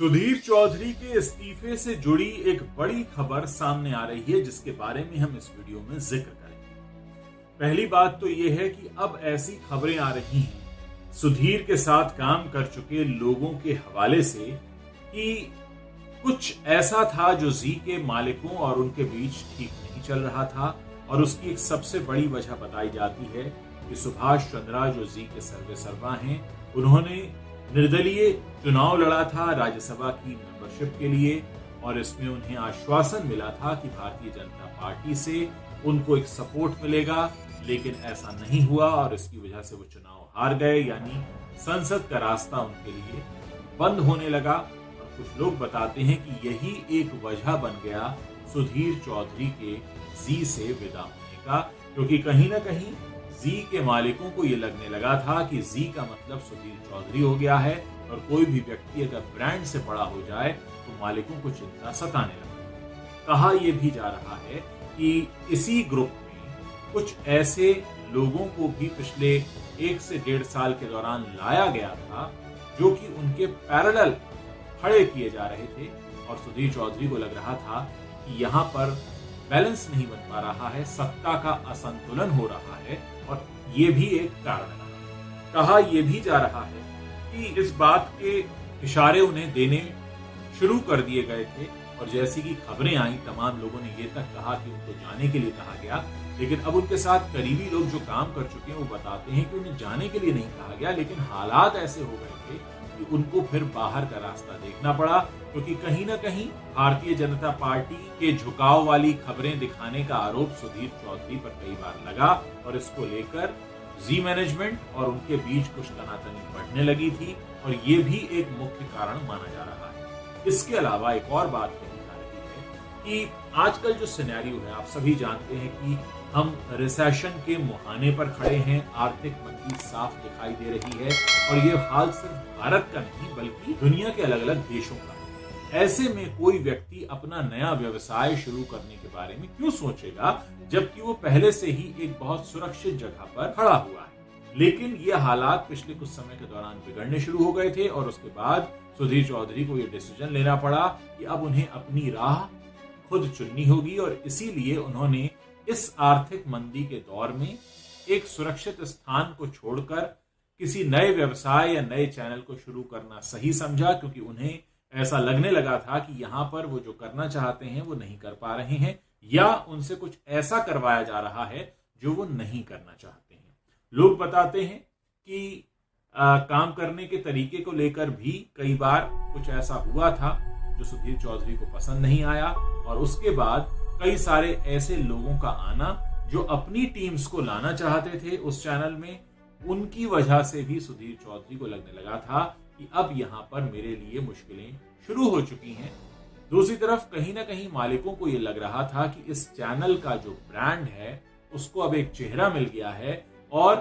सुधीर चौधरी के इस्तीफे से जुड़ी एक बड़ी खबर सामने आ रही है, जिसके बारे में हम इस वीडियो में जिक्र करेंगे। पहली बात तो यह है कि अब ऐसी खबरें आ रही हैं सुधीर के साथ काम कर चुके लोगों के हवाले से कि कुछ ऐसा था जो जी के मालिकों और उनके बीच ठीक नहीं चल रहा था, और उसकी एक सबसे बड़ी वजह बताई जाती है कि सुभाष चंद्रा जो जी के सर्वेसर्वा हैं, उन्होंने निर्दलीय चुनाव लड़ा था राज्यसभा की मेंबरशिप के लिए, और इसमें उन्हें आश्वासन मिला था कि भारतीय जनता पार्टी से उनको एक सपोर्ट मिलेगा, लेकिन ऐसा नहीं हुआ और इसकी वजह से वो चुनाव हार गए। यानी संसद का रास्ता उनके लिए बंद होने लगा। और कुछ लोग बताते हैं कि यही एक वजह बन गया सुधीर चौधरी के जी से विदा होने का, क्योंकि कहीं ना कहीं जी के मालिकों को यह लगने लगा था कि जी का मतलब सुधीर चौधरी हो गया है, और कोई भी व्यक्ति अगर ब्रांड से बड़ा हो जाए तो मालिकों को चिंता सताने लगती है। कहा यह भी जा रहा है कि इसी ग्रुप में कुछ ऐसे लोगों को भी पिछले 1 से 1.5 साल के दौरान लाया गया था जो कि उनके पैरेलल खड़े किए जा रहे थे, और सुधीर चौधरी को लग रहा था कि यहाँ पर बैलेंस नहीं बन पा रहा है, सत्ता का असंतुलन हो रहा है, और ये भी एक कारण है। कहा यह भी जा रहा है कि इस बात के इशारे उन्हें देने शुरू कर दिए गए थे, और जैसी कि खबरें आई तमाम लोगों ने ये तक कहा कि उनको जाने के लिए कहा गया, लेकिन अब उनके साथ करीबी लोग जो काम कर चुके हैं वो बताते हैं कि उन्हें जाने के लिए नहीं कहा गया, लेकिन हालात ऐसे हो गए थे कि उनको फिर बाहर का रास्ता देखना पड़ा, क्योंकि कहीं ना कहीं भारतीय जनता पार्टी के झुकाव वाली खबरें दिखाने का आरोप सुधीर चौधरी पर कई बार लगा, और इसको लेकर जी मैनेजमेंट और उनके बीच कुछ तनातनी बढ़ने लगी थी, और ये भी एक मुख्य कारण माना जा रहा है। इसके अलावा एक और बात कही जा रही है कि आजकल जो सिनेरियो है, आप सभी जानते हैं कि हम रिसेशन के मुहाने पर खड़े हैं, आर्थिक मंदी साफ दिखाई दे रही है, और ये हाल सिर्फ भारत का नहीं बल्कि दुनिया के अलग अलग देशों का है। ऐसे में कोई व्यक्ति अपना नया व्यवसाय शुरू करने के बारे में क्यों सोचेगा, जबकि वो पहले से ही एक बहुत सुरक्षित जगह पर खड़ा हुआ है। लेकिन ये हालात पिछले कुछ समय के दौरान बिगड़ने शुरू हो गए थे, और उसके बाद सुधीर चौधरी को ये डिसीजन लेना पड़ा कि अब उन्हें अपनी राह खुद चुननी होगी, और इसीलिए उन्होंने इस आर्थिक मंदी के दौर में एक सुरक्षित स्थान को छोड़कर किसी नए व्यवसाय या नए चैनल को शुरू करना सही समझा, क्योंकि उन्हें ऐसा लगने लगा था कि यहाँ पर वो जो करना चाहते हैं वो नहीं कर पा रहे हैं, या उनसे कुछ ऐसा करवाया जा रहा है जो वो नहीं करना चाहते हैं। लोग बताते हैं कि काम करने के तरीके को लेकर भी कई बार कुछ ऐसा हुआ था जो सुधीर चौधरी को पसंद नहीं आया, और उसके बाद कई सारे ऐसे लोगों का आना जो अपनी टीम्स को लाना चाहते थे उस चैनल में, उनकी वजह से भी सुधीर चौधरी को लगने लगा था कि अब यहाँ पर मेरे लिए मुश्किलें शुरू हो चुकी हैं। दूसरी तरफ कहीं ना कहीं मालिकों को यह लग रहा था कि इस चैनल का जो ब्रांड है उसको अब एक चेहरा मिल गया है, और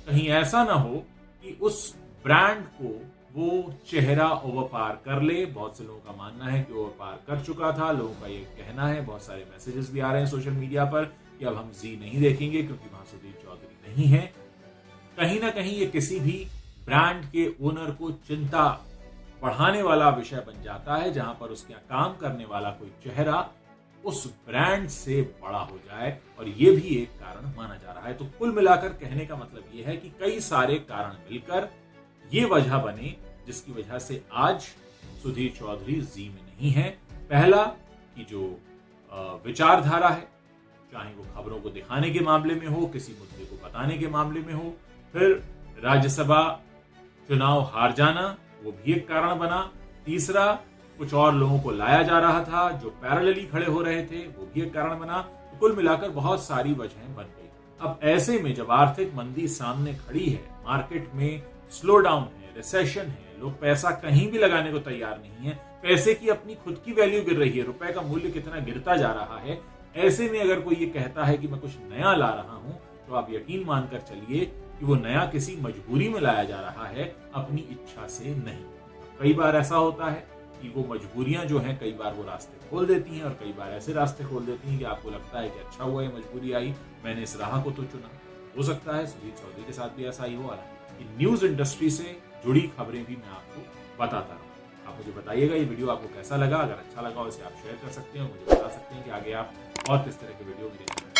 कहीं ऐसा ना हो कि उस ब्रांड को वो चेहरा ओवरपार कर ले। बहुत से लोगों का मानना है कि ओवरपार कर चुका था, लोगों का ये कहना है, बहुत सारे मैसेजेस भी आ रहे हैं सोशल मीडिया पर कि अब हम जी नहीं देखेंगे क्योंकि वहां सुधीर चौधरी नहीं है। कहीं ना कहीं ये किसी भी ब्रांड के ओनर को चिंता बढ़ाने वाला विषय बन जाता है, जहां पर उसके यहाँ काम करने वाला कोई चेहरा उस ब्रांड से बड़ा हो जाए, और ये भी एक कारण माना जा रहा है। तो कुल मिलाकर कहने का मतलब ये है कि कई सारे कारण मिलकर ये वजह बने जिसकी वजह से आज सुधीर चौधरी जी में नहीं है। पहला कि जो विचारधारा है, चाहे वो खबरों को दिखाने के मामले में हो, किसी मुद्दे को बताने के मामले में हो, फिर राज्यसभा चुनाव हार जाना वो भी एक कारण बना। तीसरा, कुछ और लोगों को लाया जा रहा था जो पैरेलली खड़े हो रहे थे, वो भी एक कारण बना। तो कुल मिलाकर बहुत सारी वजहें बन गई। अब ऐसे में जब आर्थिक मंदी सामने खड़ी है, मार्केट में स्लो डाउन है, रिसेशन है, लोग पैसा कहीं भी लगाने को तैयार नहीं है, पैसे की अपनी खुद की वैल्यू गिर रही है, रुपए का मूल्य कितना गिरता जा रहा है, ऐसे में अगर कोई ये कहता है कि मैं कुछ नया ला रहा हूं, तो आप यकीन मानकर चलिए कि वो नया किसी मजबूरी में लाया जा रहा है, अपनी इच्छा से नहीं। कई बार ऐसा होता है कि वो मजबूरियां जो हैं कई बार वो रास्ते खोल देती हैं, और कई बार ऐसे रास्ते खोल देती हैं कि आपको लगता है कि अच्छा हुआ ये मजबूरी आई, मैंने इस राह को तो चुना। हो सकता है सुधीर चौधरी के साथ भी ऐसा ही हो। हालांकि न्यूज इंडस्ट्री से जुड़ी खबरें भी मैं आपको बताता रहूं। आप मुझे बताइएगा ये वीडियो आपको कैसा लगा। अगर अच्छा लगा हो इसे आप शेयर कर सकते हैं, मुझे बता सकते हैं कि आगे आप और किस तरह के वीडियो मेरे